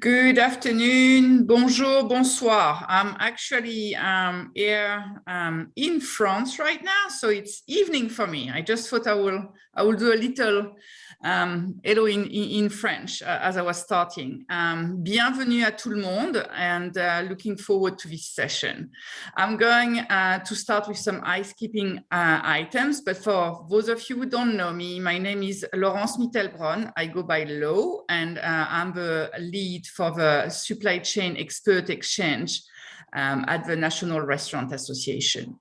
Good afternoon, bonjour, bonsoir. I'm actually here in France right now, so it's evening for me. I just thought I will do a little hello in French as I was starting. Bienvenue à tout le monde, and looking forward to this session. I'm going to start with some housekeeping items, but for those of you who don't know me, my name is Laurence Mittelbron. I go by Lo, and I'm the lead for the Supply Chain Expert Exchange at the National Restaurant Association.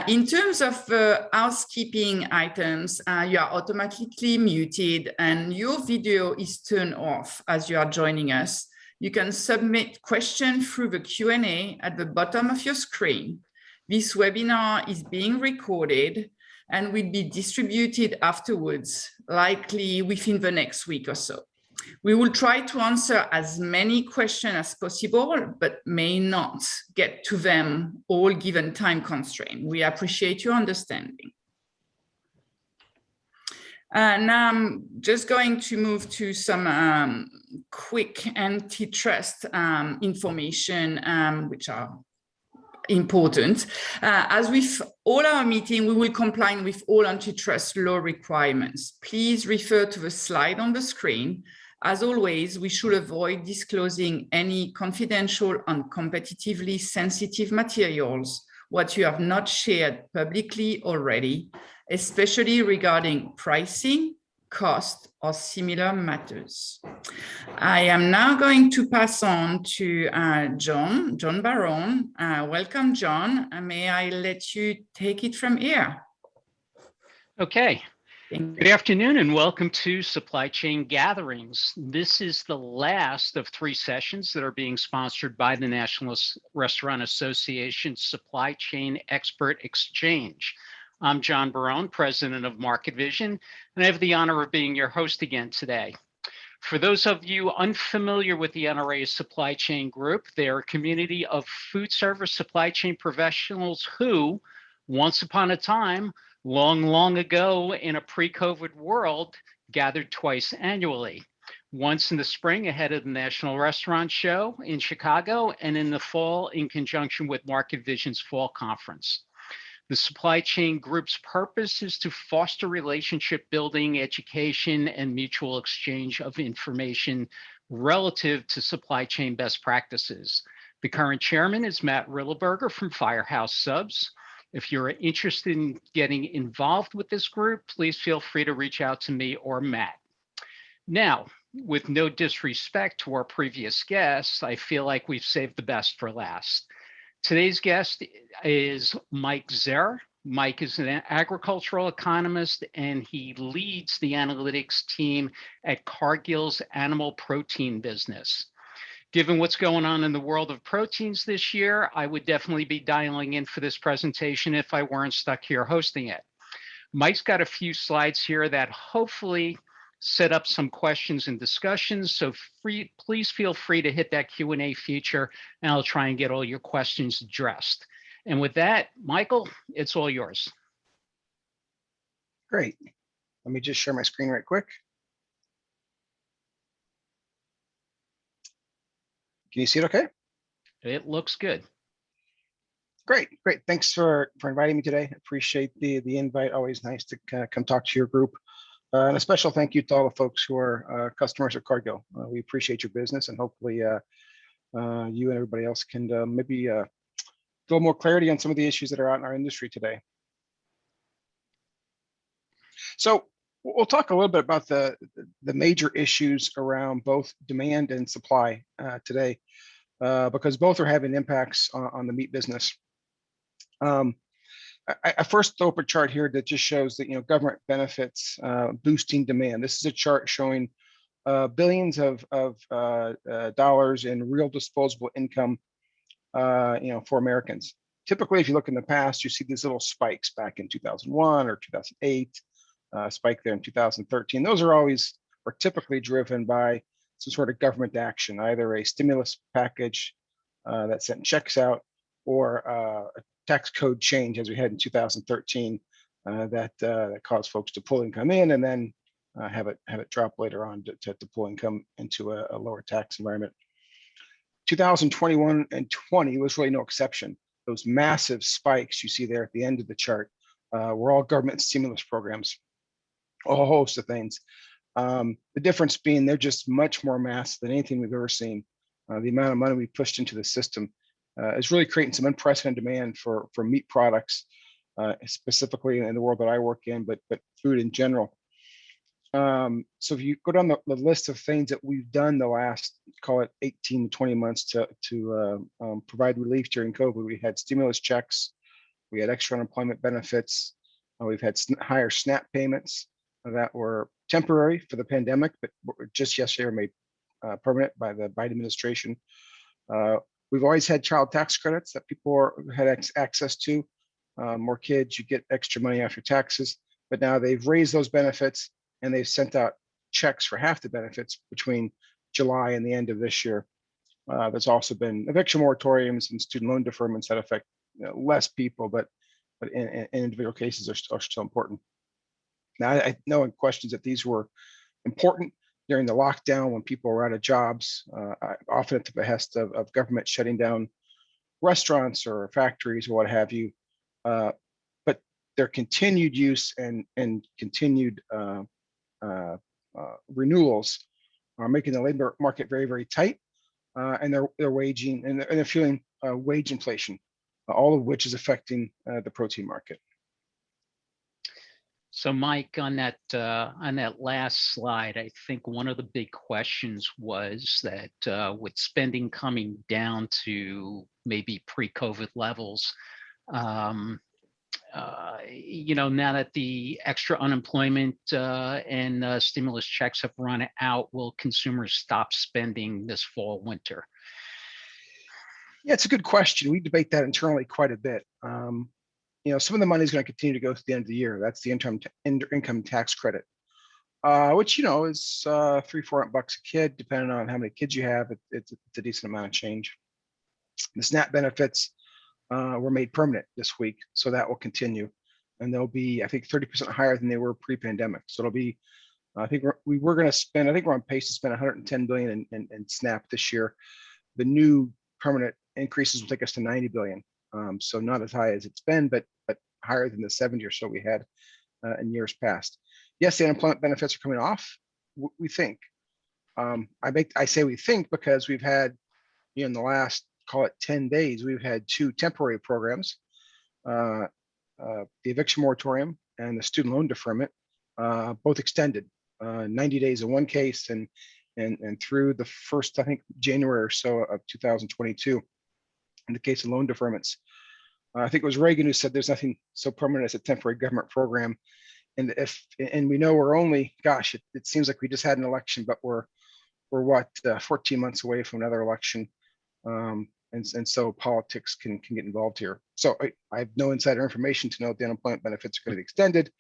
In terms of housekeeping items, you are automatically muted and your video is turned off as you are joining us. You can submit questions through the Q&A at the bottom of your screen. This webinar is being recorded and will be distributed afterwards, likely within the next week or so. We will try to answer as many questions as possible, but may not get to them all given time constraint. We appreciate your understanding. Now I'm just going to move to some quick antitrust information, which are important. As with all our meetings, we will comply with all antitrust law requirements. Please refer to the slide on the screen. As always, we should avoid disclosing any confidential and competitively sensitive materials, what you have not shared publicly already, especially regarding pricing, cost, or similar matters. I am now going to pass on to John Barone. Welcome, John. May I let you take it from here? Okay. Good afternoon and welcome to Supply Chain Gatherings. This is the last of 3 sessions that are being sponsored by the National Restaurant Association Supply Chain Expert Exchange. I'm John Barone, president of Market Vision, and I have the honor of being your host again today. For those of you unfamiliar with the NRA's supply chain group, they're a community of food service supply chain professionals who, once upon a time, long ago in a pre-COVID world, gathered twice annually. Once in the spring ahead of the National Restaurant Show in Chicago, and in the fall in conjunction with Market Vision's Fall Conference. The supply chain group's purpose is to foster relationship building, education, and mutual exchange of information relative to supply chain best practices. The current chairman is Matt Rilleberger from Firehouse Subs. If you're interested in getting involved with this group, please feel free to reach out to me or Matt. Now, with no disrespect to our previous guests, I feel like we've saved the best for last. Today's guest is Mike Zerr. Mike is an agricultural economist and he leads the analytics team at Cargill's animal protein business. Given what's going on in the world of proteins this year, I would definitely be dialing in for this presentation if I weren't stuck here hosting it. Mike's got a few slides here that hopefully set up some questions and discussions, so please feel free to hit that Q&A feature and I'll try and get all your questions addressed. And with that, Michael, it's all yours. Great. Let me just share my screen right quick. Can you see it okay? It looks good. Great. Thanks for inviting me today. Appreciate the invite. Always nice to come talk to your group. And a special thank you to all the folks who are customers at Cargill. We appreciate your business, and hopefully you and everybody else can maybe get a little more clarity on some of the issues that are out in our industry today. So we'll talk a little bit about the major issues around both demand and supply today, because both are having impacts on the meat business. I first throw up a chart here that just shows that government benefits boosting demand. This is a chart showing billions of dollars in real disposable income, for Americans. Typically, if you look in the past, you see these little spikes back in 2001 or 2008, spike there in 2013. Those are typically driven by some sort of government action, either a stimulus package that sent checks out, or a tax code change as we had in 2013 that caused folks to pull income in and then have it drop later on to pull income into a lower tax environment. 2021 and 20 was really no exception. Those massive spikes you see there at the end of the chart were all government stimulus programs, a whole host of things. The difference being they're just much more massive than anything we've ever seen. The amount of money we pushed into the system is really creating some unprecedented demand for meat products, specifically in the world that I work in, but food in general. So if you go down the list of things that we've done the last, call it 18 to 20 months to provide relief during COVID, we had stimulus checks, we had extra unemployment benefits, we've had higher SNAP payments that were temporary for the pandemic, but just yesterday were made permanent by the Biden administration. We've always had child tax credits that people had access to. More kids, you get extra money after taxes, but now they've raised those benefits and they've sent out checks for half the benefits between July and the end of this year. There's also been eviction moratoriums and student loan deferments that affect less people, but in individual cases are still important. Now, I know in questions that these were important during the lockdown when people were out of jobs, often at the behest of government shutting down restaurants or factories or what have you. But their continued use and continued renewals are making the labor market very, very tight, and they're feeling wage inflation, all of which is affecting the protein market. So, Mike, on that last slide, I think one of the big questions was that with spending coming down to maybe pre-COVID levels, now that the extra unemployment and stimulus checks have run out, will consumers stop spending this fall, winter? Yeah, it's a good question. We debate that internally quite a bit. Some of the money is going to continue to go to the end of the year. That's the income tax credit, which is $300-400 a kid, depending on how many kids you have. It's a decent amount of change. The SNAP benefits were made permanent this week, so that will continue, and they'll be, I think, 30% higher than they were pre-pandemic. So it'll be, I think we're going to spend, I think we're on pace to spend 110 billion in SNAP this year. The new permanent increases will take us to 90 billion. So not as high as it's been, but higher than the 70 or so we had in years past. Yes, the unemployment benefits are coming off. We think. I say we think because we've had, in the last, call it 10 days, we've had two temporary programs, the eviction moratorium and the student loan deferment, both extended 90 days in one case and through the first, I think, January or so of 2022. In the case of loan deferments, I think it was Reagan who said there's nothing so permanent as a temporary government program. And we know we're only, it seems like we just had an election, but we're 14 months away from another election. And so politics can get involved here. So I have no insider information to know if the unemployment benefits are going to be extended,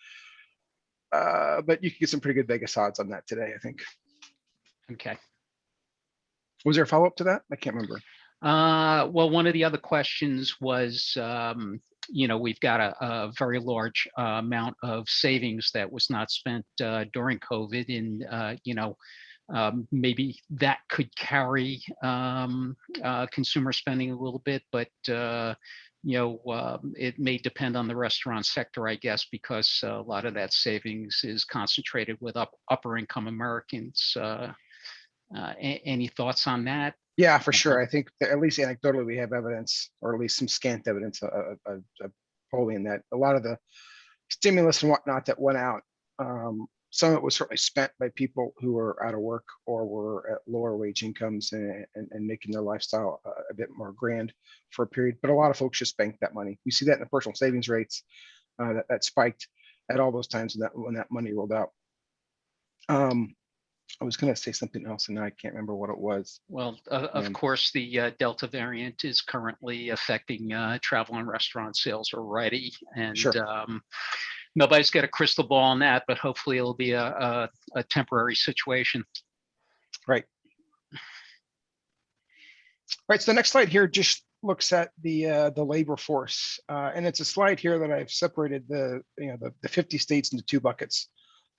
but you can get some pretty good Vegas odds on that today, I think. Okay. Was there a follow-up to that? I can't remember. Well, one of the other questions was, we've got a very large amount of savings that was not spent during COVID, and maybe that could carry consumer spending a little bit, but it may depend on the restaurant sector, I guess, because a lot of that savings is concentrated with upper income Americans. Any thoughts on that? Yeah, for sure. I think that at least anecdotally we have evidence, or at least some scant evidence of polling, that a lot of the stimulus and whatnot that went out, some of it was certainly spent by people who were out of work or were at lower wage incomes and making their lifestyle a bit more grand for a period. But a lot of folks just banked that money. We see that in the personal savings rates that spiked at all those times when that money rolled out. I was going to say something else, and now I can't remember what it was. Well, of course, the Delta variant is currently affecting travel and restaurant sales already, and sure. Nobody's got a crystal ball on that, but hopefully it'll be a temporary situation. Right. Right. So the next slide here just looks at the labor force, and it's a slide here that I've separated the 50 states into two buckets.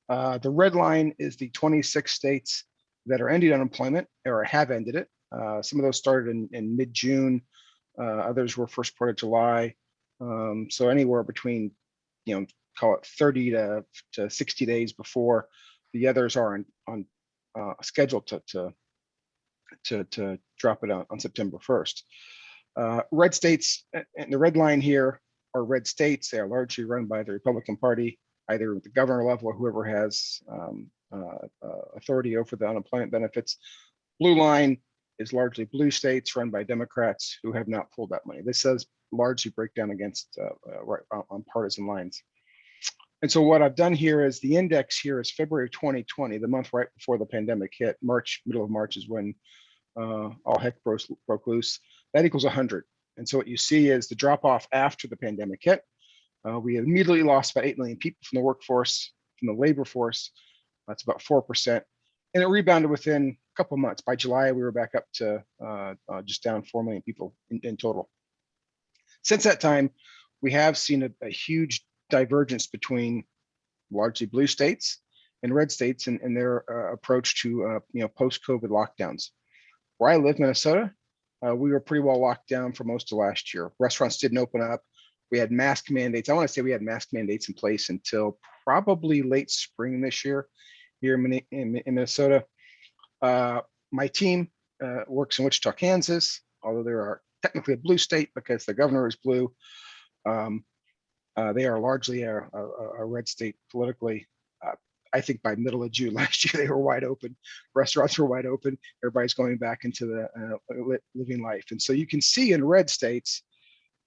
The red line is the 26 states that are ending unemployment or have ended it. Some of those started in mid-June. Others were first part of July. So anywhere between, call it 30 to 60 days before. The others are on schedule to drop it on September 1st. Red states, and the red line here are red states. They are largely run by the Republican Party, either at the governor level or whoever has authority over the unemployment benefits. Blue line is largely blue states run by Democrats who have not pulled that money. This does largely break down against right on partisan lines. And so what I've done here is the index here is February 2020, the month right before the pandemic hit. Middle of March is when all heck broke loose. That equals 100. And so what you see is the drop off after the pandemic hit. We immediately lost about 8 million people from the workforce, from the labor force. That's about 4%. And it rebounded within a couple of months. By July, we were back up to just down 4 million people in total. Since that time, we have seen a huge divergence between largely blue states and red states and their approach to post-COVID lockdowns. Where I live, Minnesota, we were pretty well locked down for most of last year. Restaurants didn't open up. We had mask mandates. I want to say we had mask mandates in place until probably late spring this year here in Minnesota. My team works in Wichita, Kansas, although they are technically a blue state because the governor is blue. They are largely a red state politically. I think by middle of June last year, they were wide open. Restaurants were wide open. Everybody's going back into the living life. And so you can see in red states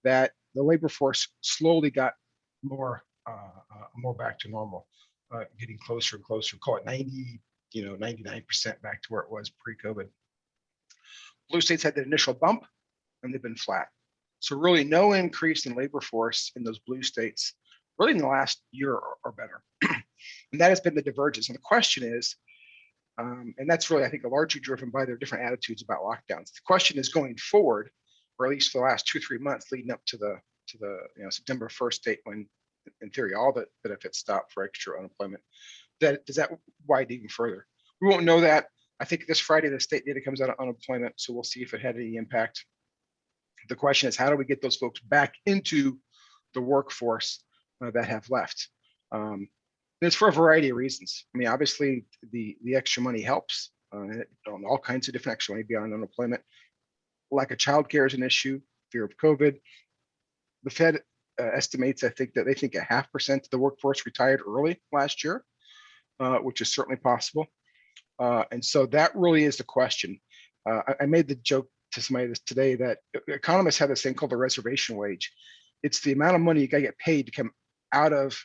that the labor force slowly got more back to normal, getting closer and closer, call it 99% back to where it was pre-COVID. Blue states had the initial bump and they've been flat. So really no increase in labor force in those blue states really in the last year or better. And that has been the divergence. And the question is, and that's really, I think, largely driven by their different attitudes about lockdowns. The question is going forward, or at least for the last 2-3 months leading up to the September 1st date when, in theory, all the benefits stop for extra unemployment. Does that widen even further? We won't know that. I think this Friday the state data comes out of unemployment, so we'll see if it had any impact. The question is, how do we get those folks back into the workforce that have left? It's for a variety of reasons. I mean, obviously, the extra money helps on all kinds of different extra money beyond unemployment. Lack of childcare is an issue, fear of COVID. The Fed estimates, I think, that they think 0.5% of the workforce retired early last year, which is certainly possible. And so that really is the question. I made the joke to somebody today that economists have this thing called the reservation wage. It's the amount of money you got to get paid to come out of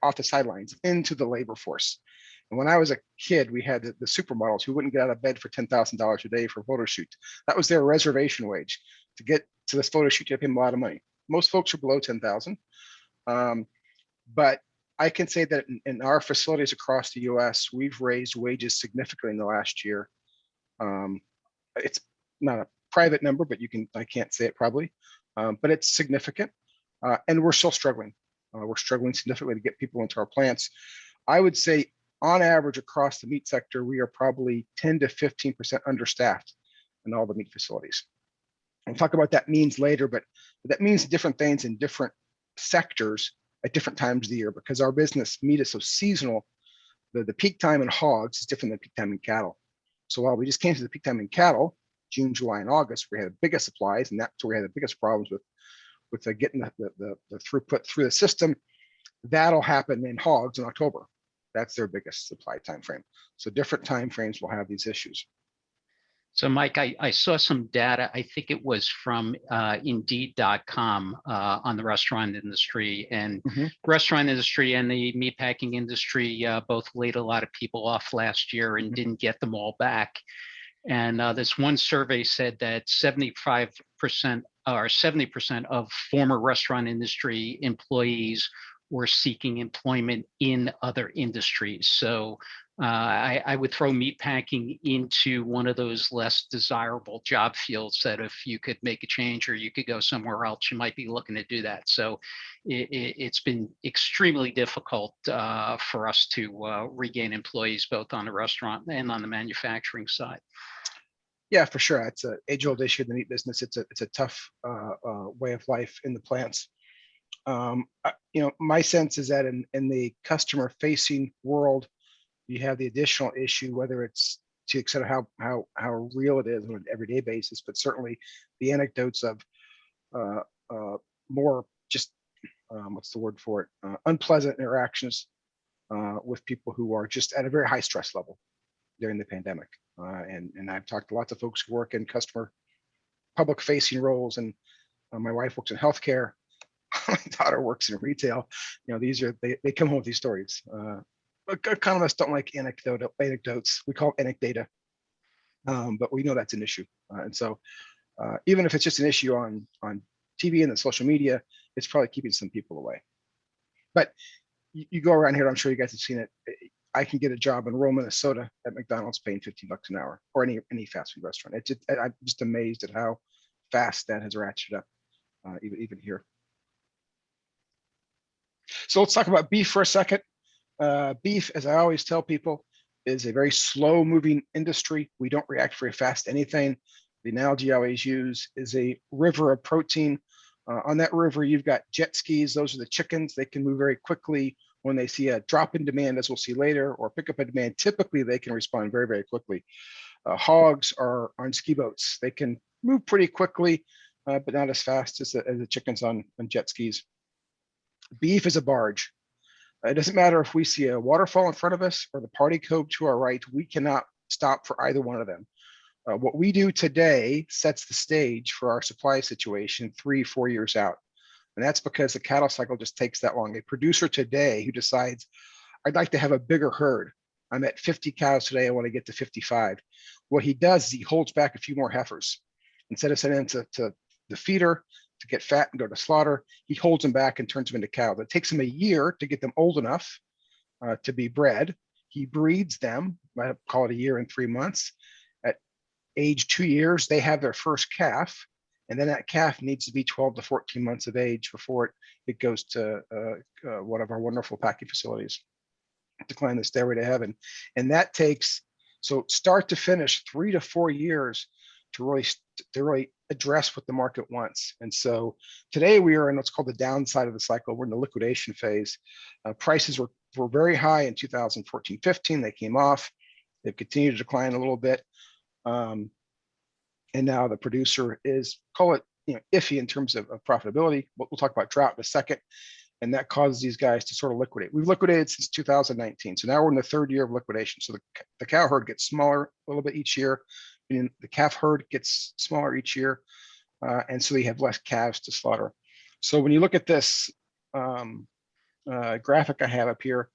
off the sidelines into the labor force. And when I was a kid, we had the supermodels who wouldn't get out of bed for $10,000 a day for a photo shoot. That was their reservation wage. To get to this photo shoot, you have to pay them a lot of money. Most folks are below 10,000. But I can say that in our facilities across the US, we've raised wages significantly in the last year. It's not a private number, but I can't say it probably, but it's significant. And we're still struggling. We're struggling significantly to get people into our plants. I would say on average across the meat sector, we are probably 10 to 15% understaffed in all the meat facilities. I'll talk about what that means later, but that means different things in different sectors at different times of the year because our business, meat, is so seasonal. The peak time in hogs is different than peak time in cattle. So while we just came to the peak time in cattle, June, July, and August, we had the biggest supplies, and that's where we had the biggest problems with getting the throughput through the system. That'll happen in hogs in October. That's their biggest supply time frame. So different time frames will have these issues. So Mike, I saw some data, I think it was from Indeed.com on the restaurant industry, and restaurant industry and the meatpacking industry both laid a lot of people off last year and didn't get them all back. And this one survey said that 75% or 70% of former restaurant industry employees were seeking employment in other industries. So I would throw meatpacking into one of those less desirable job fields that if you could make a change or you could go somewhere else, you might be looking to do that. So it's been extremely difficult for us to regain employees, both on the restaurant and on the manufacturing side. Yeah, for sure. It's an age-old issue in the meat business. It's a tough way of life in the plants. My sense is that in the customer-facing world, you have the additional issue, whether it's to extent of how real it is on an everyday basis, but certainly the anecdotes of more just what's the word for it, unpleasant interactions with people who are just at a very high stress level during the pandemic. And I've talked to lots of folks who work in customer public facing roles, and my wife works in healthcare. My daughter works in retail. They come home with these stories. But economists don't like anecdotes. We call it anecdata, but we know that's an issue. And so even if it's just an issue on TV and the social media, it's probably keeping some people away. But you go around here, I'm sure you guys have seen it. I can get a job in rural Minnesota at McDonald's paying $15 an hour, or any fast food restaurant. I'm just amazed at how fast that has ratcheted up, even here. So let's talk about beef for a second. Beef, as I always tell people, is a very slow moving industry. We don't react very fast to anything. The analogy I always use is a river of protein. On that river, you've got jet skis. Those are the chickens. They can move very quickly when they see a drop in demand, as we'll see later, or pick up a demand. Typically, they can respond very, very quickly. Hogs are on ski boats. They can move pretty quickly, but not as fast as the chickens on jet skis. Beef is a barge. It doesn't matter if we see a waterfall in front of us or the party cove to our right, we cannot stop for either one of them. What we do today sets the stage for our supply situation 3-4 years out. And that's because the cattle cycle just takes that long. A producer today who decides, I'd like to have a bigger herd. I'm at 50 cows today, I want to get to 55. What he does is he holds back a few more heifers. Instead of sending them to the feeder to get fat and go to slaughter, he holds them back and turns them into cows. It takes him a year to get them old enough to be bred. He breeds them, I call it a year and 3 months. At age 2 years, they have their first calf. And then that calf needs to be 12 to 14 months of age before it goes to one of our wonderful packing facilities to climb the stairway to heaven. And that takes, so start to finish, 3 to 4 years to really address what the market wants. And so today we are in what's called the downside of the cycle. We're in the liquidation phase. Prices were very high in 2014-15. They came off. They've continued to decline a little bit. And now the producer is, call it, iffy in terms of profitability. We'll talk about drought in a second. And that causes these guys to sort of liquidate. We've liquidated since 2019. So now we're in the third year of liquidation. So the cow herd gets smaller a little bit each year. And the calf herd gets smaller each year. And so you have less calves to slaughter. So when you look at this graphic I have up here,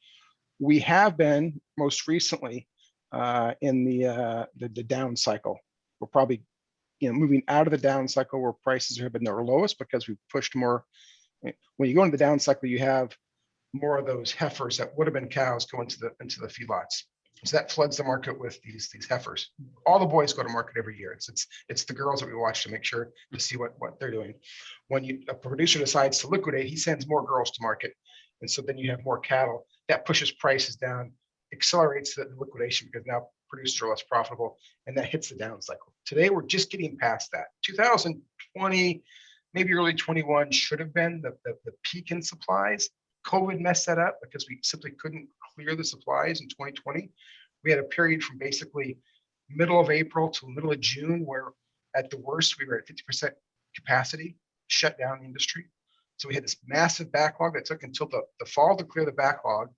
we have been most recently in the down cycle. We're probably moving out of the down cycle where prices have been their lowest because we've pushed more. When you go into the down cycle, you have more of those heifers that would have been cows go into the feedlots. So that floods the market with these heifers. All the boys go to market every year. It's the girls that we watch to make sure to see what they're doing. When a producer decides to liquidate, he sends more girls to market. And so then you have more cattle. That pushes prices down, accelerates the liquidation because now producers are less profitable, and that hits the down cycle. Today, we're just getting past that. 2020, maybe early 21 should have been the peak in supplies. COVID messed that up because we simply couldn't clear the supplies in 2020. We had a period from basically middle of April to middle of June where at the worst, we were at 50% capacity, shut down the industry. So we had this massive backlog that took until the fall to clear the backlog.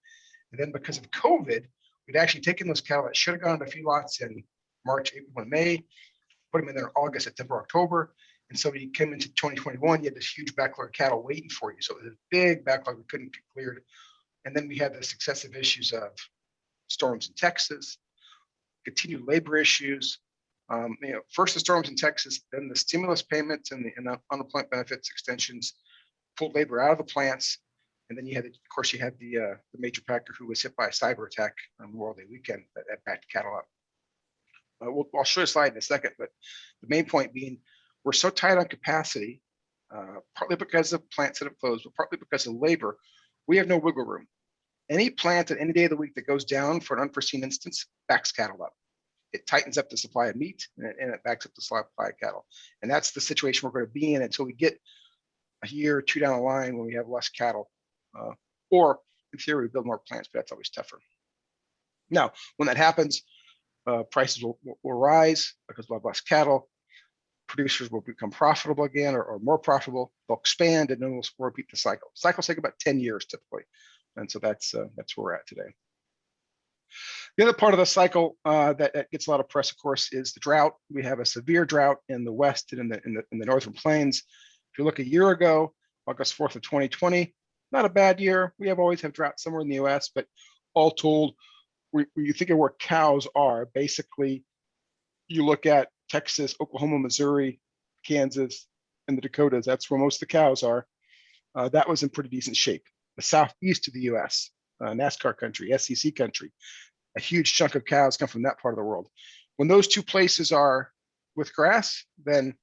And then because of COVID, we'd actually taken those cattle that should have gone to feedlots in March, April, and May, put them in there in August, September, October. And so when you came into 2021, you had this huge backlog of cattle waiting for you. So it was a big backlog we couldn't get cleared. And then we had the successive issues of storms in Texas, continued labor issues. First the storms in Texas, then the stimulus payments and the unemployment benefits extensions pulled labor out of the plants. And then you had, of course, you had the major packer who was hit by a cyber attack on Memorial Day weekend that backed cattle up. I'll show you a slide in a second, but the main point being we're so tight on capacity, partly because of plants that have closed, but partly because of labor. We have no wiggle room. Any plant at any day of the week that goes down for an unforeseen instance backs cattle up. It tightens up the supply of meat and it backs up the supply of cattle. And that's the situation we're going to be in until we get a year or two down the line when we have less cattle. Or in theory, we build more plants, but that's always tougher. Now, when that happens, prices will rise because we'll have less cattle. Producers will become profitable again or more profitable. They'll expand and then we'll repeat the cycle. Cycles take about 10 years typically. And so that's where we're at today. The other part of the cycle that gets a lot of press, of course, is the drought. We have a severe drought in the west and in the northern plains. If you look a year ago, August 4th of 2020, not a bad year. We always have drought somewhere in the US, but all told, when you think of where cows are, basically you look at Texas, Oklahoma, Missouri, Kansas, and the Dakotas. That's where most of the cows are. That was in pretty decent shape. The southeast of the US, NASCAR country, SEC country, a huge chunk of cows come from that part of the world. When those two places are with grass, then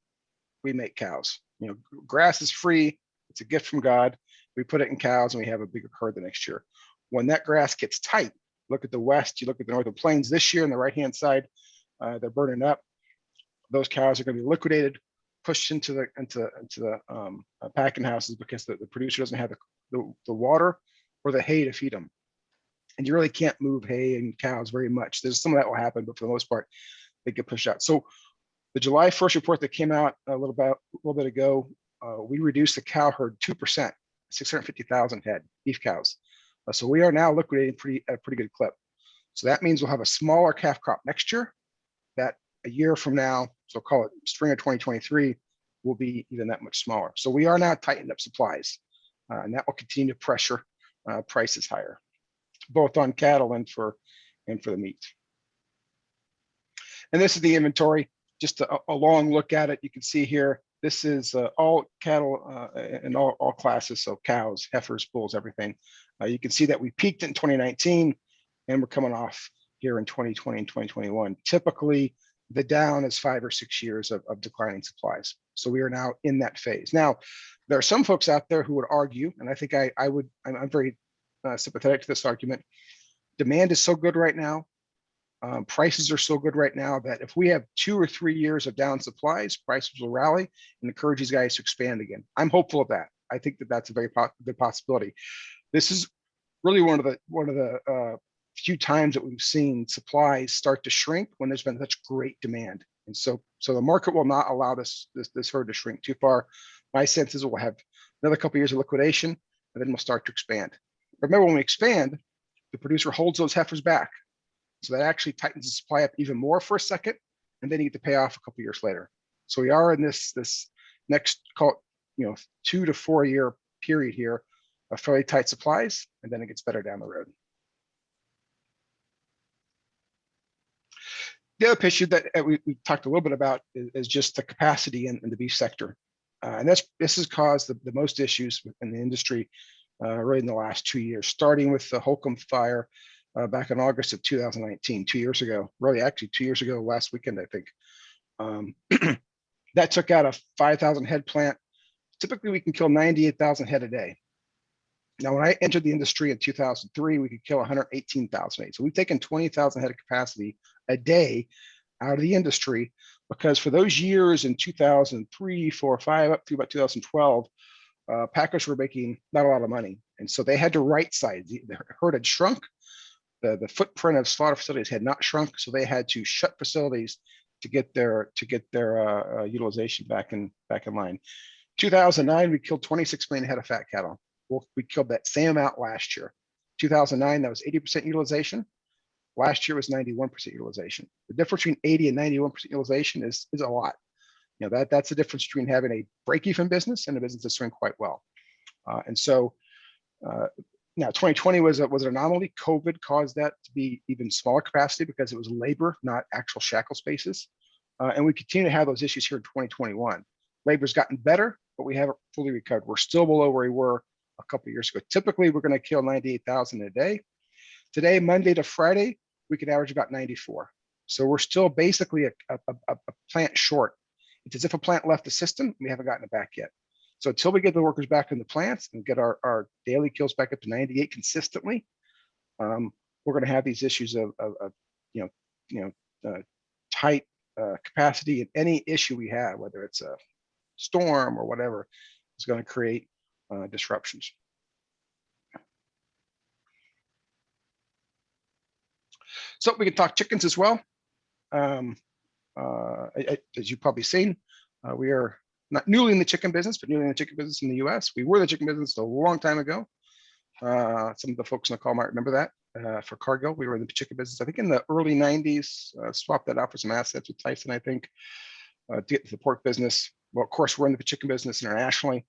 we make cows. You know, grass is free. It's a gift from God. We put it in cows and we have a bigger herd the next year. When that grass gets tight, look at the west, you look at the northern plains this year on the right-hand side, they're burning up. Those cows are going to be liquidated, pushed into the packing houses because the producer doesn't have the water or the hay to feed them. And you really can't move hay and cows very much. There's some of that will happen, but for the most part, they get pushed out. So the July 1st report that came out a little bit ago, we reduced the cow herd 2%, 650,000 head, beef cows. So we are now liquidating at a pretty good clip. So that means we'll have a smaller calf crop next year. That a year from now, so call it spring of 2023, will be even that much smaller. So we are now tightening up supplies, and that will continue to pressure prices higher, both on cattle and for the meat. And this is the inventory, just a long look at it. You can see here, this is all cattle in all classes, so cows, heifers, bulls, everything. You can see that we peaked in 2019 and we're coming off here in 2020 and 2021. Typically, the down is 5 or 6 years of declining supplies. So we are now in that phase. Now, there are some folks out there who would argue, and I think I'm very sympathetic to this argument. Demand is so good right now. Prices are so good right now that if we have 2 or 3 years of down supplies, prices will rally and encourage these guys to expand again. I'm hopeful of that. I think that that's a very good possibility. This is really one of the few times that we've seen supplies start to shrink when there's been such great demand. And so the market will not allow this herd to shrink too far. My sense is we'll have another couple of years of liquidation and then we'll start to expand. Remember, when we expand, the producer holds those heifers back. So that actually tightens the supply up even more for a second, and then you get to pay off a couple of years later. So we are in this next, call it, 2 to 4 year period here of fairly tight supplies, and then it gets better down the road. The other issue that we talked a little bit about is just the capacity in the beef sector. And this has caused the most issues in the industry really in the last 2 years, starting with the Holcomb fire back in August of 2019, 2 years ago, really actually 2 years ago, last weekend, I think. That took out a 5,000 head plant. Typically, we can kill 98,000 head a day. Now, when I entered the industry in 2003, we could kill 118,000 head. So we've taken 20,000 head of capacity a day out of the industry, because for those years in 2003, 4, 5, up through about 2012, packers were making not a lot of money. And so they had to right size. The herd had shrunk. The footprint of slaughter facilities had not shrunk, so they had to shut facilities to get their utilization back in line. 2009, we killed 26 million head of fat cattle. Well, we killed that same amount last year. 2009, that was 80% utilization. Last year was 91% utilization. The difference between 80 and 91% utilization is a lot. That's the difference between having a break-even business and a business that's doing quite well. And so now 2020 was an anomaly. COVID caused that to be even smaller capacity because it was labor, not actual shackle spaces. And we continue to have those issues here in 2021. Labor's gotten better, but we haven't fully recovered. We're still below where we were a couple of years ago. Typically, we're going to kill 98,000 a day. Today, Monday to Friday, we can average about 94. So we're still basically a plant short. It's as if a plant left the system, we haven't gotten it back yet. So until we get the workers back in the plants and get our daily kills back up to 98 consistently, we're going to have these issues of tight capacity, and any issue we have, whether it's a storm or whatever, is going to create disruptions. So we can talk chickens as well. As you've probably seen, we are not newly in the chicken business, but newly in the chicken business in the US. We were the chicken business a long time ago. Some of the folks on the call might remember that. For Cargill, we were in the chicken business, I think in the early 90s, swapped that out for some assets with Tyson, I think, to get to the pork business. Well, of course, we're in the chicken business internationally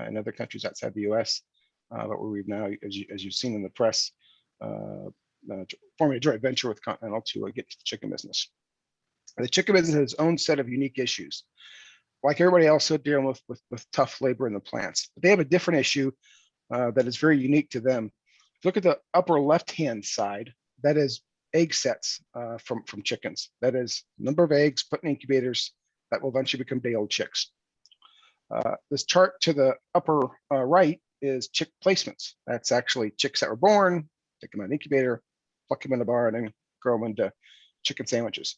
in other countries outside the US, but we've now, as you've seen in the press, forming a joint venture with Continental to get to the chicken business. The chicken business has its own set of unique issues. Like everybody else, they're dealing with tough labor in the plants. But they have a different issue that is very unique to them. If you look at the upper left-hand side, that is egg sets from chickens. That is number of eggs put in incubators that will eventually become day-old chicks. This chart to the upper right is chick placements. That's actually chicks that were born, take them out of the incubator, pluck them in the barn, and grow them into chicken sandwiches.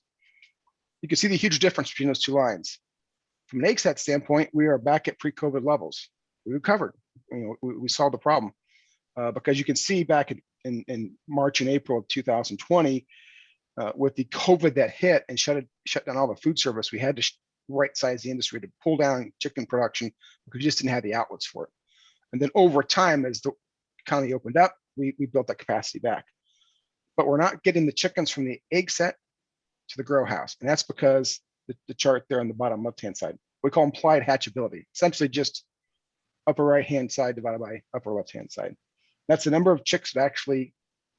You can see the huge difference between those two lines. From an egg set standpoint, we are back at pre-COVID levels. We recovered. We solved the problem. Because you can see back in March and April of 2020, with the COVID that hit and shut down all the food service, we had to right-size the industry to pull down chicken production because we just didn't have the outlets for it. And then over time, as the economy opened up, we built that capacity back. But we're not getting the chickens from the egg set to the grow house. And that's because the chart there on the bottom left-hand side, we call implied hatchability, essentially just upper right-hand side divided by upper left-hand side. That's the number of chicks that actually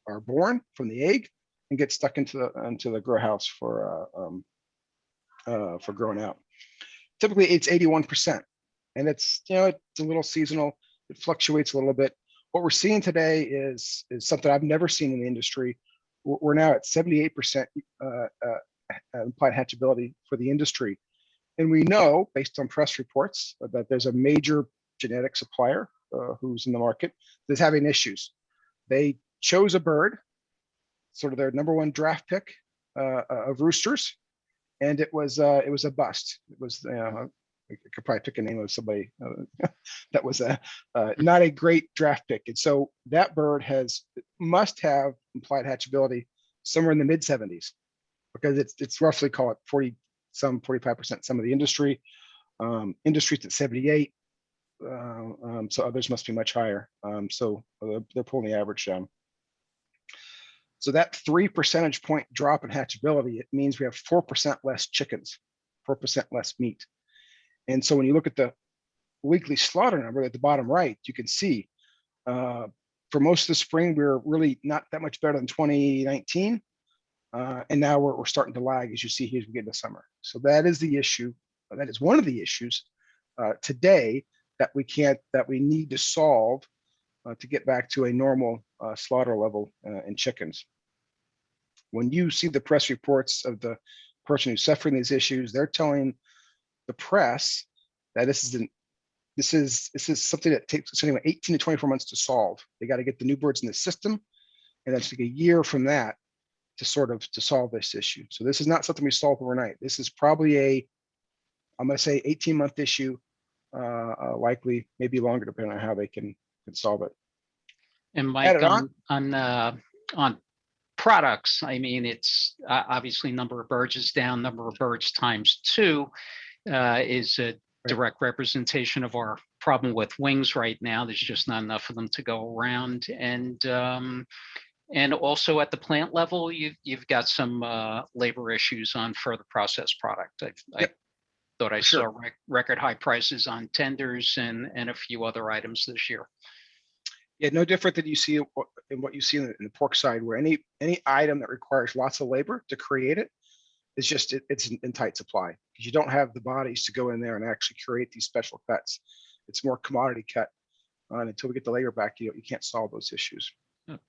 are born from the egg and get stuck into the grow house for growing out. Typically, it's 81%, and it's a little seasonal. It fluctuates a little bit. What we're seeing today is something I've never seen in the industry. We're now at 78% implied hatchability for the industry, and we know based on press reports that there's a major genetic supplier who's in the market that's having issues. They chose a bird, sort of their number one draft pick of roosters, and it was a bust. It was I could probably pick a name of somebody that was not a great draft pick, and so that bird must have implied hatchability somewhere in the mid 70s, because it's roughly, call it 45% some of the industry. Industry's at 78. So others must be much higher. So they're pulling the average down. So that 3 percentage point drop in hatchability, it means we have 4% less chickens, 4% less meat. And so when you look at the weekly slaughter number at the bottom right, you can see for most of the spring, we were really not that much better than 2019. And now we're starting to lag, as you see here as we get into summer. So that is the issue. That is one of the issues today that we need to solve to get back to a normal slaughter level in chickens. When you see the press reports of the person who's suffering these issues, they're telling the press that this is something that takes anyway 18 to 24 months to solve. They got to get the new birds in the system, and that's like a year from that to solve this issue. So this is not something we solve overnight. This is probably I'm going to say 18-month issue. Likely maybe longer, depending on how they can solve it. And Mike, on products, I mean, it's obviously number of birds is down. Number of birds times 2 is a direct representation of our problem with wings right now. There's just not enough of them to go around, and also at the plant level, you've got some labor issues on further processed product. I thought I saw record high prices on tenders and a few other items this year. Yeah, no different than you see in what you see in the pork side, where any item that requires lots of labor to create it is just it's in tight supply, because you don't have the bodies to go in there and actually create these special cuts. It's more commodity cut. And until we get the labor back, you can't solve those issues.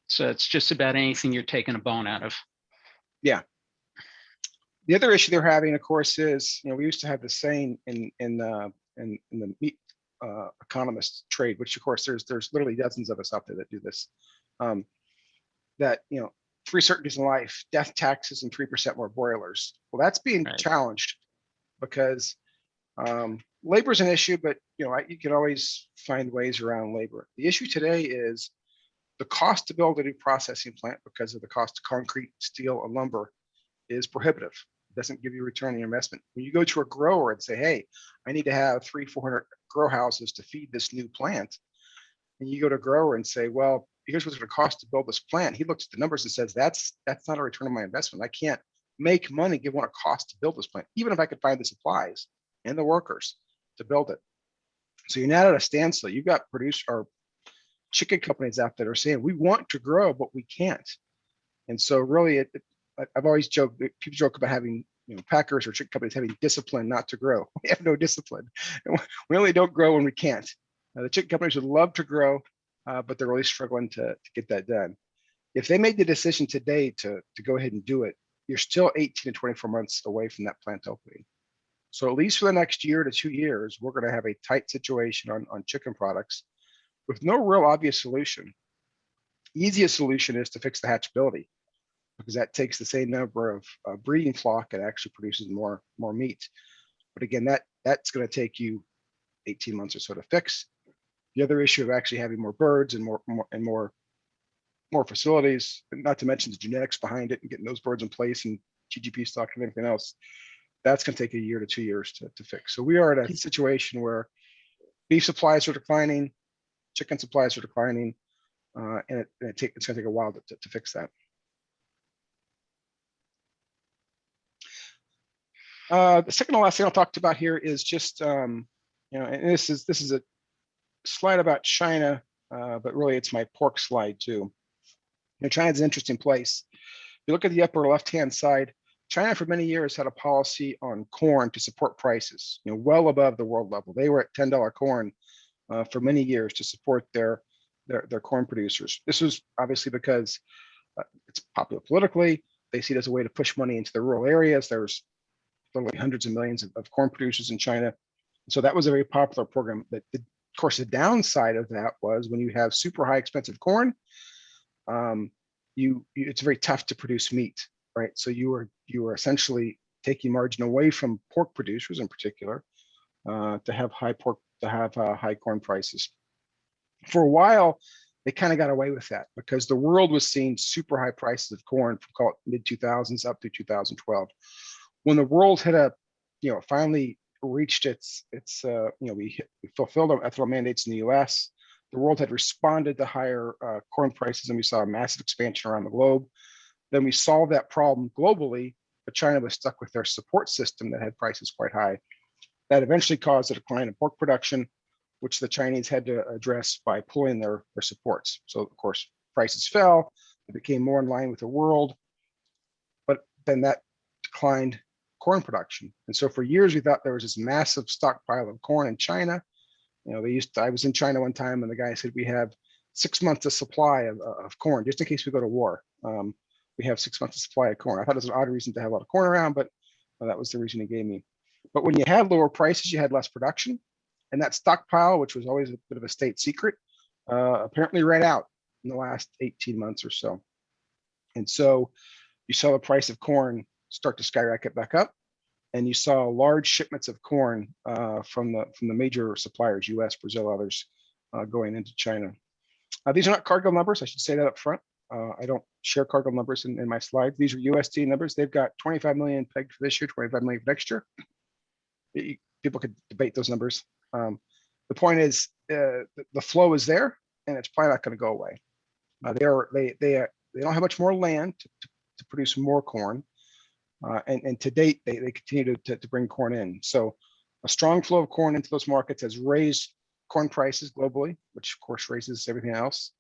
So it's just about anything you're taking a bone out of. Yeah. The other issue they're having, of course, is, we used to have the saying in the meat economist trade, which of course there's literally dozens of us out there that do this. That three certainties in life: death, taxes, and 3% more broilers. Well, that's being challenged because labor is an issue, but you can always find ways around labor. The issue today is the cost to build a new processing plant, because of the cost of concrete, steel, and lumber, is prohibitive. It doesn't give you a return on your investment. When you go to a grower and say, hey, I need to have 300-400 grow houses to feed this new plant, and you go to a grower and say, well, here's what it's going to cost to build this plant, he looks at the numbers and says, that's not a return on my investment. I can't make money given what it costs to build this plant, even if I could find the supplies and the workers to build it. So you're not at a standstill. You've got chicken companies out there are saying, we want to grow, but we can't. And so really, I've always joked, people joke about having packers or chicken companies having discipline not to grow. We have no discipline. We only don't grow when we can't. The chicken companies would love to grow, but they're really struggling to get that done. If they made the decision today to go ahead and do it, you're still 18 to 24 months away from that plant opening. So at least for the next year to 2 years, we're going to have a tight situation on chicken products with no real obvious solution. Easiest solution is to fix the hatchability, because that takes the same number of breeding flock and actually produces more meat. But again, that's going to take you 18 months or so to fix. The other issue of actually having more birds and more facilities, not to mention the genetics behind it and getting those birds in place and GGP stock and everything else, that's going to take a year to 2 years to fix. So we are at a situation where beef supplies are declining, chicken supplies are declining, and it's going to take a while to fix that. The second to last thing I'll talk about here is just, and this is a slide about China, but really it's my pork slide too. China's an interesting place. If you look at the upper left-hand side, China for many years had a policy on corn to support prices, well above the world level. They were at $10 corn for many years to support their corn producers. This was obviously because it's popular politically. They see it as a way to push money into the rural areas. There's literally hundreds of millions of corn producers in China. So that was a very popular program. But of course, the downside of that was when you have super high expensive corn, it's very tough to produce meat, right? So you were essentially taking margin away from pork producers in particular to have high corn prices. For a while, they kind of got away with that because the world was seeing super high prices of corn from call it mid 2000s up to 2012. When the world had finally reached we fulfilled our ethanol mandates in the U.S. The world had responded to higher corn prices, and we saw a massive expansion around the globe. Then we solved that problem globally, but China was stuck with their support system that had prices quite high. That eventually caused a decline in pork production, which the Chinese had to address by pulling their supports. So of course, prices fell, it became more in line with the world, but then that declined corn production. And so for years, we thought there was this massive stockpile of corn in China. I was in China one time and the guy said, we have 6 months of supply of corn, just in case we go to war. We have 6 months of supply of corn. I thought it was an odd reason to have a lot of corn around, but that was the reason he gave me. But when you had lower prices, you had less production. And that stockpile, which was always a bit of a state secret, apparently ran out in the last 18 months or so. And so you saw the price of corn start to skyrocket back up, and you saw large shipments of corn from the major suppliers, US, Brazil, others, going into China. These are not Cargill numbers. I should say that up front. I don't share Cargill numbers in my slides. These are USD numbers. They've got 25 million pegged for this year, 25 million for next year. People could debate those numbers. The point is, the flow is there, and it's probably not going to go away. They don't have much more land to produce more corn, and to date they continue to bring corn in. So a strong flow of corn into those markets has raised corn prices globally, which of course raises everything else.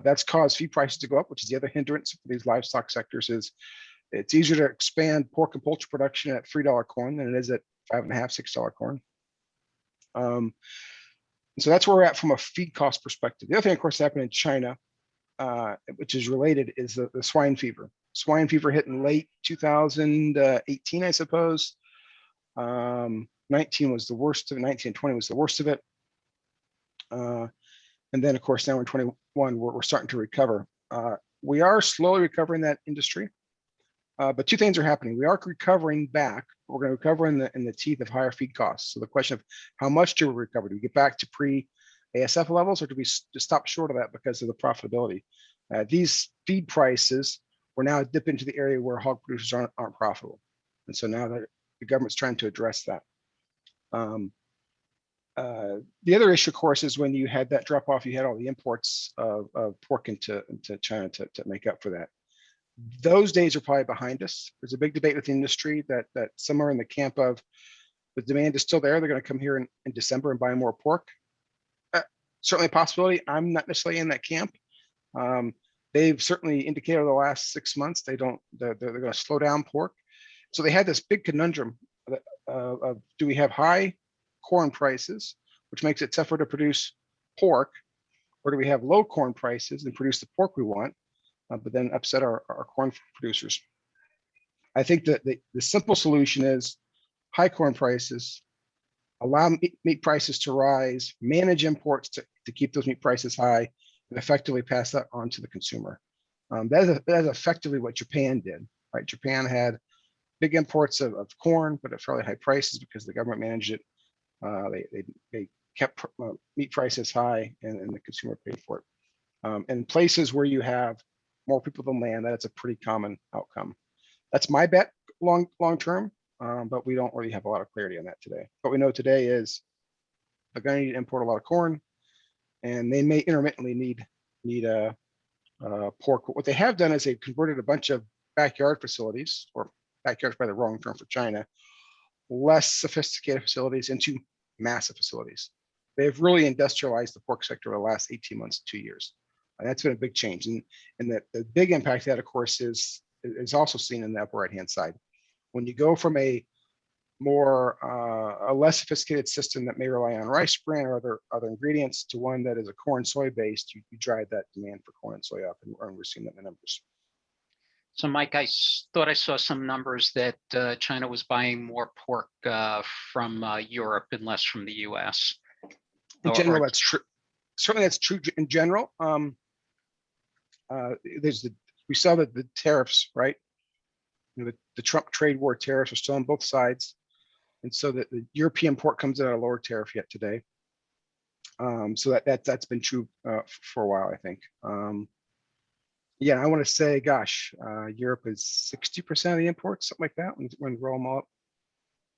That's caused feed prices to go up, which is the other hindrance for these livestock sectors. Is it's easier to expand pork and poultry production at $3 corn than it is at $5.5, $6 corn. And so that's where we're at from a feed cost perspective. The other thing, of course, happened in China, which is related, is the swine fever. Swine fever hit in late 2018, I suppose. 19 was the worst of it. 19 and 20 was the worst of it. And then, of course, now in 21, we're starting to recover. We are slowly recovering that industry, but two things are happening. We are recovering back. We're going to recover in the teeth of higher feed costs. So the question of how much do we recover? Do we get back to pre-ASF levels, or do we just stop short of that because of the profitability? These feed prices, we're now dip into the area where hog producers aren't profitable. And so now that the government's trying to address that. The other issue, of course, is when you had that drop off, you had all the imports of pork into China to make up for that. Those days are probably behind us. There's a big debate with the industry that some are in the camp of the demand is still there. They're going to come here in December and buy more pork. Certainly a possibility. I'm not necessarily in that camp. They've certainly indicated over the last 6 months they're going to slow down pork. So they had this big conundrum of do we have high corn prices, which makes it tougher to produce pork, or do we have low corn prices and produce the pork we want, but then upset our corn producers? I think that the simple solution is high corn prices, allow meat prices to rise, manage imports to keep those meat prices high, and effectively pass that on to the consumer. That is effectively what Japan did, right? Japan had big imports of corn, but at fairly high prices because the government managed it. They kept meat prices high, and the consumer paid for it. And places where you have more people than land, that's a pretty common outcome. That's my bet long term, but we don't really have a lot of clarity on that today. What we know today is they're going to need to import a lot of corn, and they may intermittently need pork. What they have done is they've converted a bunch of backyard facilities, or backyard's probably the wrong term for China, less sophisticated facilities into massive facilities. They've really industrialized the pork sector over the last 18 months, 2 years. And that's been a big change. And the big impact of that, of course, is also seen in the upper right-hand side. When you go from a less sophisticated system that may rely on rice bran or other ingredients to one that is a corn soy based, you drive that demand for corn and soy up, and we're seeing that in the numbers. So, Mike, I thought I saw some numbers that China was buying more pork from Europe and less from the U.S. In general, that's true. Certainly, that's true in general. We saw that the tariffs, right? The Trump trade war tariffs are still on both sides, and so that the European pork comes in at a lower tariff yet today. So that's been true for a while, I think. Yeah, I want to say, gosh, Europe is 60% of the imports, something like that, when we roll them all up.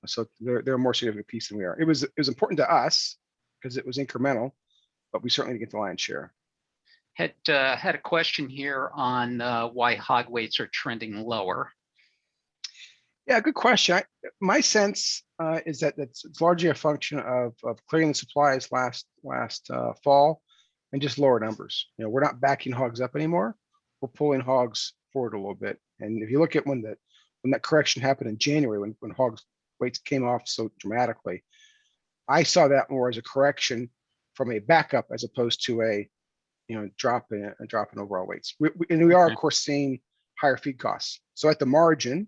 So they're a more significant piece than we are. It was important to us because it was incremental, but we certainly didn't get the lion's share. Had a question here on why hog weights are trending lower. Yeah, good question. My sense is that it's largely a function of clearing the supplies last fall and just lower numbers. We're not backing hogs up anymore. We're pulling hogs forward a little bit. And if you look at when that correction happened in January, when hogs weights came off so dramatically, I saw that more as a correction from a backup as opposed to a drop in overall weights. We are, of course, seeing higher feed costs. So at the margin,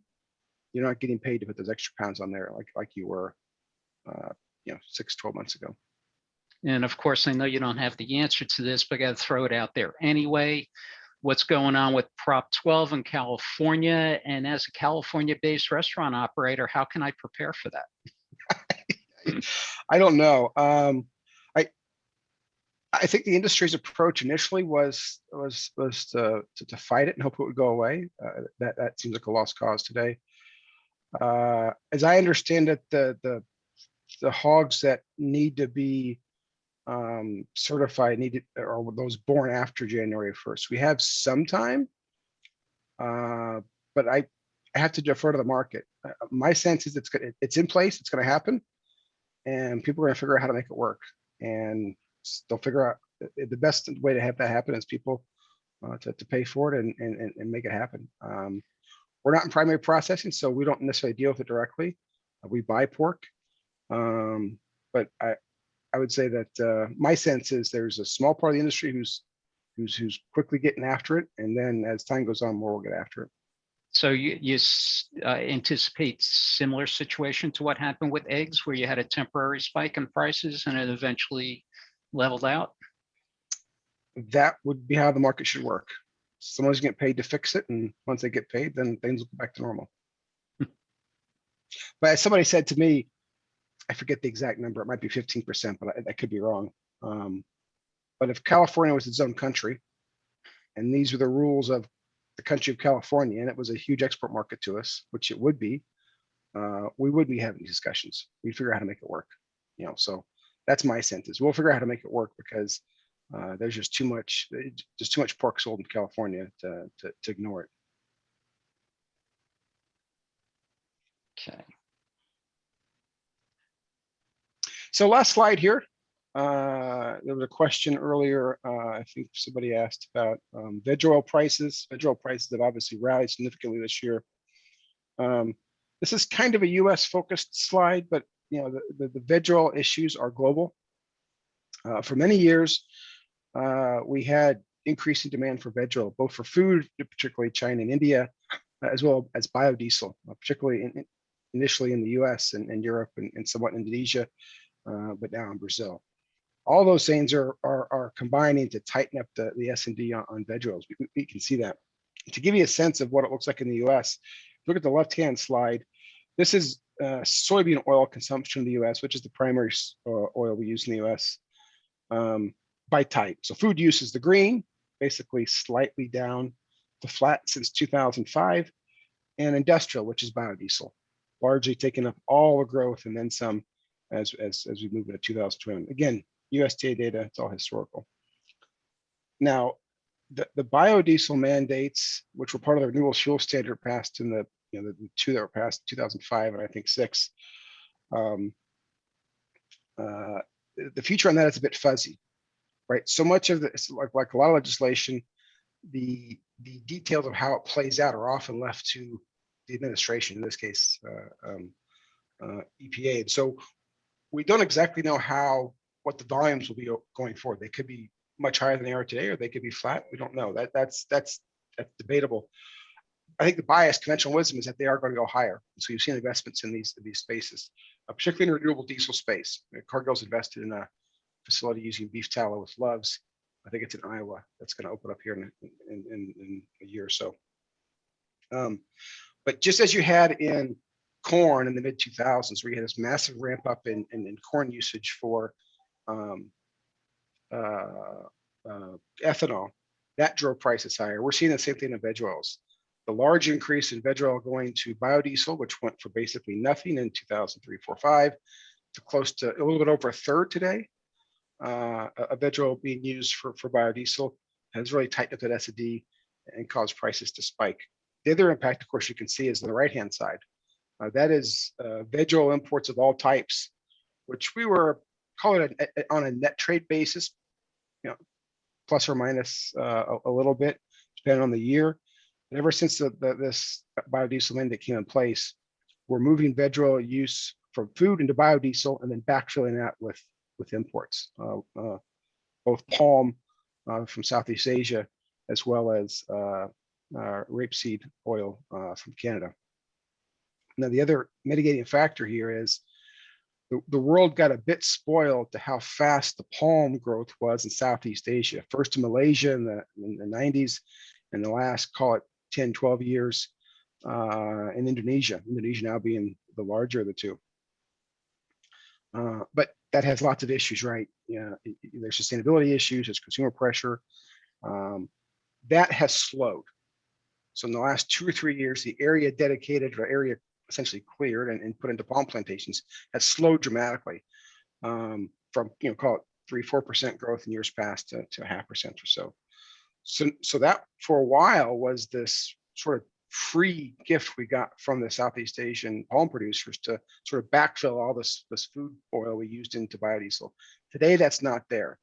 you're not getting paid to put those extra pounds on there like you were 6-12 months ago. And of course, I know you don't have the answer to this, but I got to throw it out there anyway. What's going on with Prop 12 in California? And as a California-based restaurant operator, how can I prepare for that? I don't know. I think the industry's approach initially was to fight it and hope it would go away. That seems like a lost cause today. As I understand it, the hogs that need to be certified or those born after January 1st. We have some time, but I have to defer to the market. My sense is it's in place. It's going to happen, and people are going to figure out how to make it work. And they'll figure out the best way to have that happen is people to pay for it and make it happen. We're not in primary processing, so we don't necessarily deal with it directly. We buy pork, but I would say that my sense is there's a small part of the industry who's quickly getting after it, and then as time goes on, more will get after it. So you anticipate similar situation to what happened with eggs, where you had a temporary spike in prices and it eventually leveled out? That would be how the market should work. Someone's getting paid to fix it, and once they get paid, then things will go back to normal. But as somebody said to me, I forget the exact number, it might be 15%, but I could be wrong. But if California was its own country, and these were the rules of the country of California, and it was a huge export market to us, which it would be, we would be having these discussions. We'd figure out how to make it work. So that's my sense is we'll figure out how to make it work, because there's just too much pork sold in California to ignore it. Okay. So last slide here. There was a question earlier. I think somebody asked about veg oil prices. Veg oil prices have obviously rallied significantly this year. This is kind of a U.S. focused slide, but the veg oil issues are global. For many years, we had increasing demand for veg oil, both for food, particularly China and India, as well as biodiesel, particularly initially in the U.S. and Europe and somewhat Indonesia, but now in Brazil. All those things are combining to tighten up the S&D on veg oils. We can see that. To give you a sense of what it looks like in the U.S., look at the left-hand slide. This is soybean oil consumption in the U.S., which is the primary oil we use in the U.S. By type. So food use is the green, basically slightly down to flat since 2005, and industrial, which is biodiesel, largely taking up all the growth and then some as we move into 2020. Again, USDA data, it's all historical. Now, the biodiesel mandates, which were part of the renewable fuel standard passed in the two that were passed in 2005 and I think 6, the future on that is a bit fuzzy, right? So much of this, like a lot of legislation, the details of how it plays out are often left to the administration, in this case, EPA. And so we don't exactly know what the volumes will be going forward. They could be much higher than they are today, or they could be flat. We don't know. That's debatable. I think the bias, conventional wisdom, is that they are going to go higher. So you've seen investments in these spaces, particularly in the renewable diesel space. Cargill's invested in a facility using beef tallow with Love's. I think it's in Iowa. That's going to open up here in a year or so. But just as you had in corn in the mid 2000s, where you had this massive ramp up in corn usage for ethanol, that drove prices higher. We're seeing the same thing in veg oils. The large increase in veg oil going to biodiesel, which went for basically nothing in 2003, 4, 5, to close to a little bit over a third today. A veg oil being used for biodiesel has really tightened up that S&D and caused prices to spike. The other impact, of course, you can see is on the right-hand side. That is veg oil imports of all types, which we were calling it on a net trade basis, plus or minus a little bit, depending on the year. And ever since this biodiesel mandate came in place, we're moving veg oil use from food into biodiesel and then backfilling that with imports, both palm from Southeast Asia, as well as rapeseed oil from Canada. Now, the other mitigating factor here is the world got a bit spoiled to how fast the palm growth was in Southeast Asia. First in Malaysia in the 90s, and the last, call it 10, 12 years in Indonesia now being the larger of the two. But that has lots of issues, right? There's sustainability issues, there's consumer pressure. That has slowed. So in the last 2 or 3 years, the area dedicated, or area essentially cleared and put into palm plantations, has slowed dramatically from call it 3-4% growth in years past to 0.5% or so. So that for a while was this sort of free gift we got from the Southeast Asian palm producers to sort of backfill all this food oil we used into biodiesel. Today, that's not there.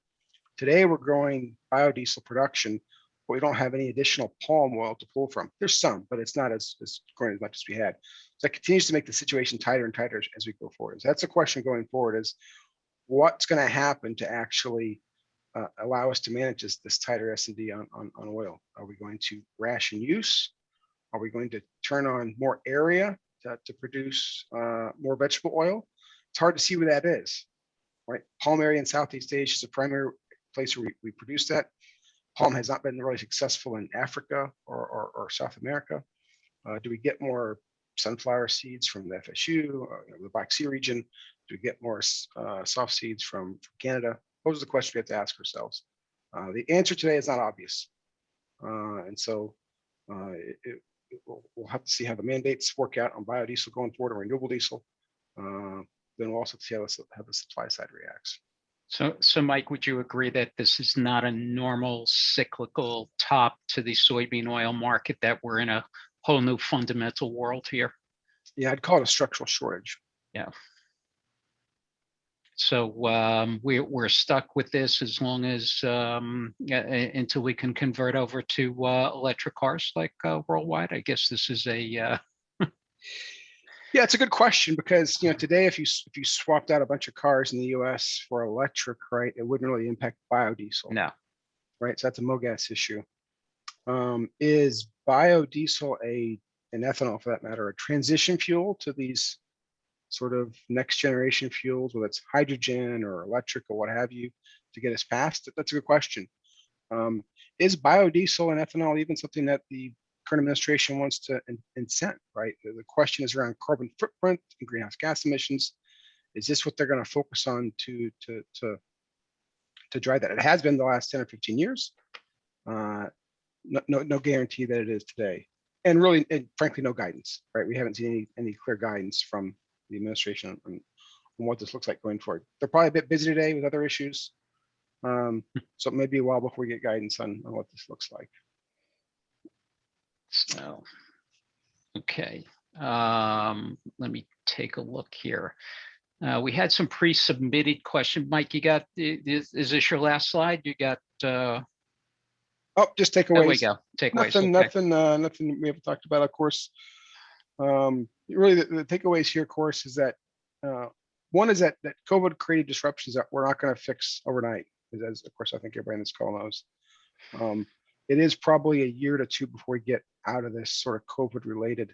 Today, we're growing biodiesel production, but we don't have any additional palm oil to pull from. There's some, but it's not as growing as much as we had. So that continues to make the situation tighter and tighter as we go forward. So that's the question going forward: is what's going to happen to actually allow us to manage this tighter S&D on oil? Are we going to ration use? Are we going to turn on more area to produce more vegetable oil? It's hard to see where that is, right? Palm area in Southeast Asia is the primary place where we produce that. Palm has not been really successful in Africa or South America. Do we get more sunflower seeds from the FSU, the Black Sea region? Do we get more soft seeds from Canada? Those are the questions we have to ask ourselves. The answer today is not obvious. And so we'll have to see how the mandates work out on biodiesel going forward or renewable diesel. Then we'll also see how the supply side reacts. So Mike, would you agree that this is not a normal cyclical top to the soybean oil market, that we're in a whole new fundamental world here? Yeah, I'd call it a structural shortage. Yeah. So we're stuck with this as long as until we can convert over to electric cars like worldwide. I guess this is a Yeah, it's a good question, because today if you swapped out a bunch of cars in the U.S. for electric, right, it wouldn't really impact biodiesel. no. Right, so that's a MOGAS issue. Is biodiesel and ethanol, for that matter, a transition fuel to these sort of next generation fuels, whether it's hydrogen or electric or what have you, to get us past? That's a good question. Is biodiesel and ethanol even something that the current administration wants to incent, right? The question is around carbon footprint and greenhouse gas emissions. Is this what they're going to focus on to drive that? It has been the last 10 or 15 years. No guarantee that it is today. And really, frankly, no guidance, right? We haven't seen any clear guidance from the administration on what this looks like going forward. They're probably a bit busy today with other issues. So it may be a while before we get guidance on what this looks like. So, okay. Let me take a look here. We had some pre-submitted question. Mike, you got, is this your last slide? You got, oh, just takeaways. There we go. Takeaways. Nothing we haven't talked about, of course. Really, the takeaways here, of course, is that one is that COVID created disruptions that we're not going to fix overnight, as of course I think everybody in this call knows. It is probably a year to two before we get out of this sort of COVID-related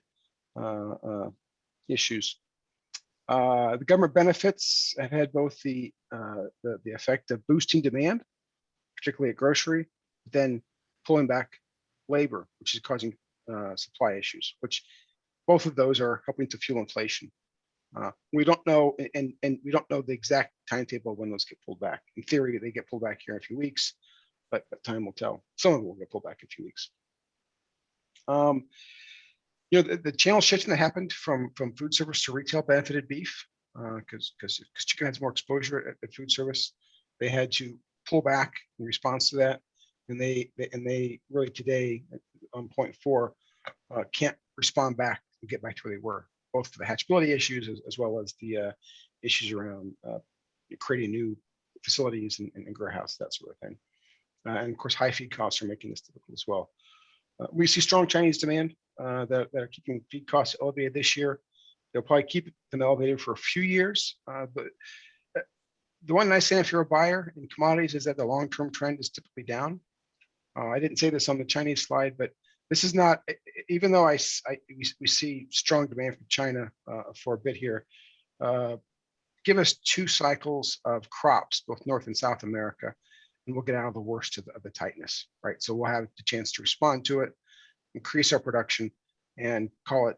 issues. The government benefits have had both the effect of boosting demand, particularly at grocery, then pulling back labor, which is causing supply issues, which both of those are helping to fuel inflation. We don't know, and we don't know the exact timetable when those get pulled back. In theory, they get pulled back here in a few weeks, but time will tell. Some of them will get pulled back in a few weeks. The channel shifting that happened from food service to retail benefited beef, because chicken has more exposure at food service. They had to pull back in response to that, and they really today on point 4 can't respond back and get back to where they were, both for the hatchability issues as well as the issues around creating new facilities and grow house, that sort of thing. And of course, high feed costs are making this difficult as well. We see strong Chinese demand that are keeping feed costs elevated this year. They'll probably keep them elevated for a few years. But the one nice thing if you're a buyer in commodities is that the long-term trend is typically down. I didn't say this on the Chinese slide, but this is not, even though we see strong demand from China for a bit here, give us 2 cycles of crops, both North and South America, and we'll get out of the worst of the tightness, right? So we'll have the chance to respond to it, increase our production, and call it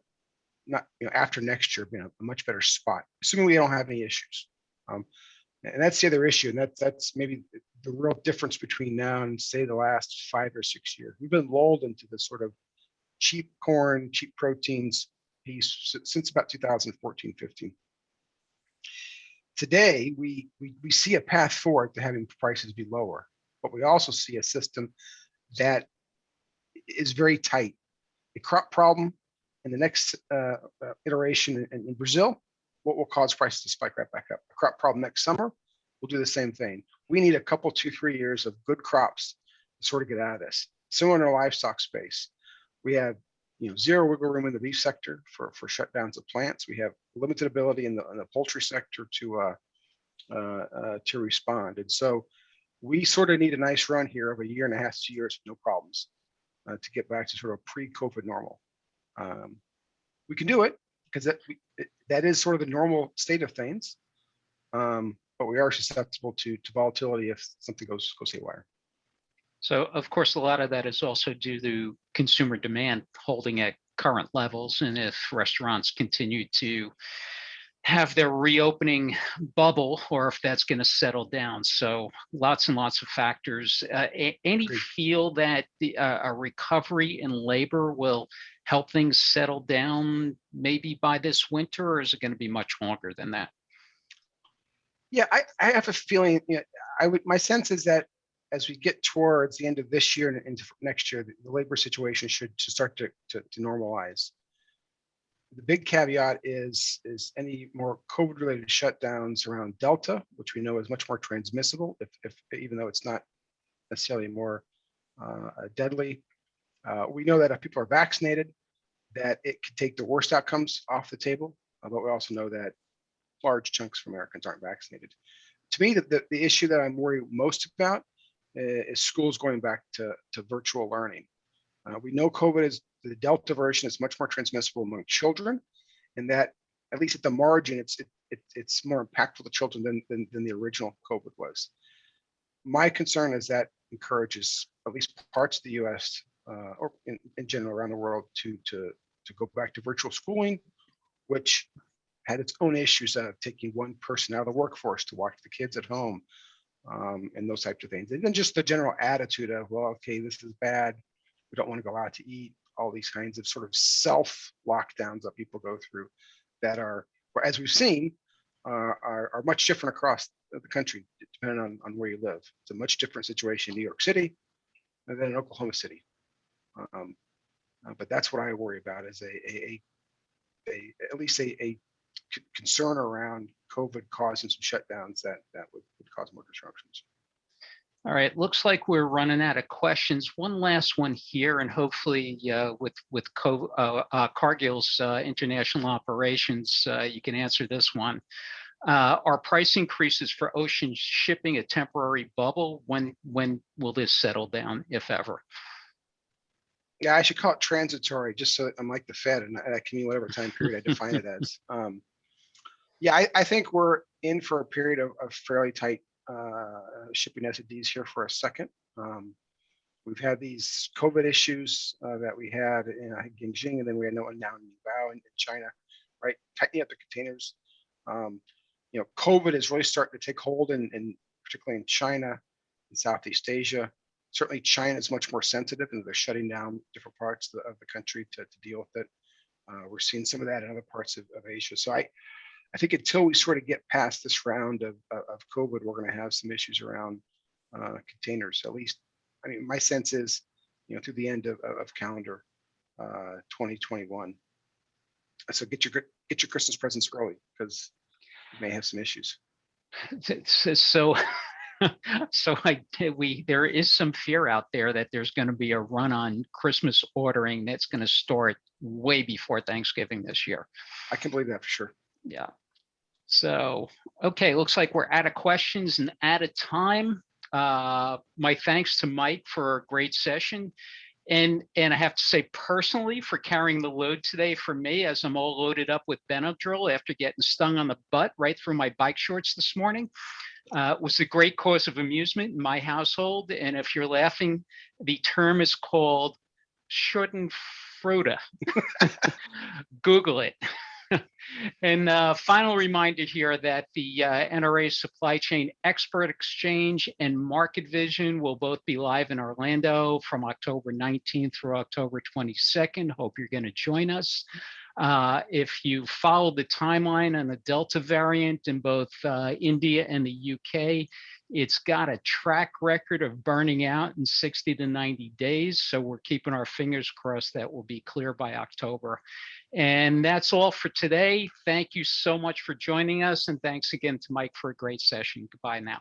not after next year being a much better spot, assuming we don't have any issues. And that's the other issue, and that's maybe the real difference between now and say the last 5 or 6 years. We've been lulled into this sort of cheap corn, cheap proteins piece since about 2014, 15. Today, we see a path forward to having prices be lower, but we also see a system that is very tight. A crop problem in the next iteration in Brazil, what will cause prices to spike right back up? A crop problem next summer will do the same thing. We need a couple, 2-3 years of good crops to sort of get out of this. Similar in our livestock space, we have zero wiggle room in the beef sector for shutdowns of plants. We have limited ability in the poultry sector to to respond. And so we sort of need a nice run here of a year and a half, 2 years, no problems, to get back to sort of pre-COVID normal. We can do it because that is sort of the normal state of things, but we are susceptible to volatility if something goes haywire. So, of course, a lot of that is also due to consumer demand holding at current levels, and if restaurants continue to have their reopening bubble, or if that's going to settle down. So lots and lots of factors. Any feel that a recovery in labor will help things settle down maybe by this winter, or is it going to be much longer than that? Yeah, I have a feeling, my sense is that as we get towards the end of this year and into next year, the labor situation should start to normalize. The big caveat is any more COVID-related shutdowns around Delta, which we know is much more transmissible, if even though it's not necessarily more deadly. We know that if people are vaccinated, that it could take the worst outcomes off the table, but we also know that large chunks of Americans aren't vaccinated. To me, the issue that I'm worried most about is schools going back to virtual learning. We know the Delta version is much more transmissible among children, and that at least at the margin, it's more impactful to children than the original COVID was. My concern is that encourages at least parts of the U.S. Or in general around the world to go back to virtual schooling, which had its own issues of taking one person out of the workforce to watch the kids at home, and those types of things. And then just the general attitude of, well, okay, this is bad. We don't want to go out to eat. All these kinds of sort of self lockdowns that people go through that are, as we've seen, are much different across the country, depending on where you live. It's a much different situation in New York City than in Oklahoma City. But that's what I worry about, is at least a concern around COVID causing some shutdowns that would cause more disruptions. All right, looks like we're running out of questions. One last one here, and hopefully with Cargill's international operations, you can answer this one. Are price increases for ocean shipping a temporary bubble? When will this settle down, if ever? Yeah, I should call it transitory, just so that I'm like the Fed and I can mean whatever time period I define it as. Yeah, I think we're in for a period of fairly tight shipping SEDs here for a second. We've had these COVID issues that we had in Beijing, and then we had now in Bao in China, right? Tightening up the containers. COVID is really starting to take hold in particularly in China and Southeast Asia. Certainly China is much more sensitive, and they're shutting down different parts of the country to deal with it. We're seeing some of that in other parts of Asia. So I think until we sort of get past this round of COVID, we're going to have some issues around containers. At least, I mean, my sense is, through the end of calendar 2021. So get your Christmas presents early, because you may have some issues. There is some fear out there that there's going to be a run on Christmas ordering that's going to start way before Thanksgiving this year. I can believe that for sure. Yeah. So, okay, looks like we're out of questions and out of time. My thanks to Mike for a great session. And I have to say personally for carrying the load today for me, as I'm all loaded up with Benadryl after getting stung on the butt right through my bike shorts this morning. Was a great cause of amusement in my household. And if you're laughing, the term is called Schadenfreude. Google it. And final reminder here that the NRA Supply Chain Expert Exchange and Market Vision will both be live in Orlando from October 19th through October 22nd. Hope you're going to join us. If you follow the timeline on the Delta variant in both India and the UK, it's got a track record of burning out in 60 to 90 days. So we're keeping our fingers crossed that will be clear by October. And that's all for today. Thank you so much for joining us. And thanks again to Mike for a great session. Goodbye now.